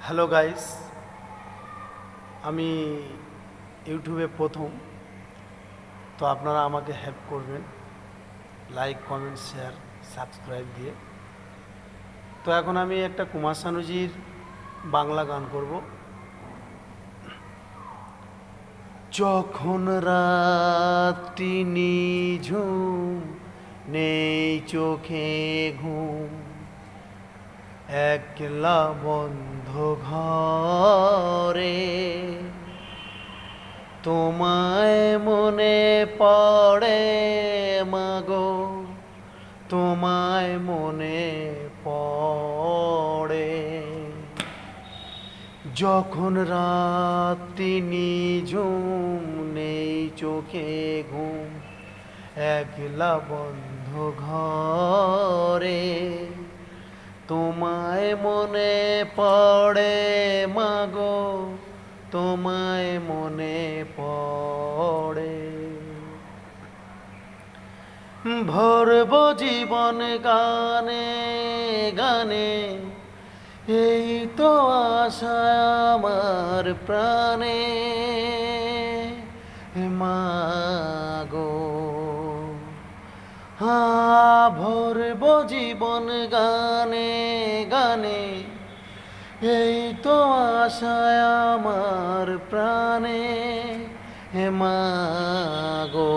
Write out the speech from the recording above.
Hello guys, আমি ইউটিউবে প্রথম। তো আপনারা আমাকে হেল্প করবেন লাইক, কমেন্ট, শেয়ার, সাবস্ক্রাইব দিয়ে। তো এখন আমি একটা কুমার শানুজির বাংলা গান করব। যখন রাত্রি নিঝুম, নেই চোখে ঘুম, একলা বন্ধ ঘরে তোমায় মনে পড়ে মাগো, তোমায় মনে পড়ে। যখন রাত্রি নিঝুম, নেই চোখে ঘুম, একলা বন্ধ ঘরে তোমায় মনে পড়ে মাগো, তোমায় মনে পড়ে। ভরব জীবন গানে গানে, এই তো আশা আমার প্রাণে মাগো। ভরব জীবন গানে গানে, এই তো আশায় আমার প্রাণে মাগো।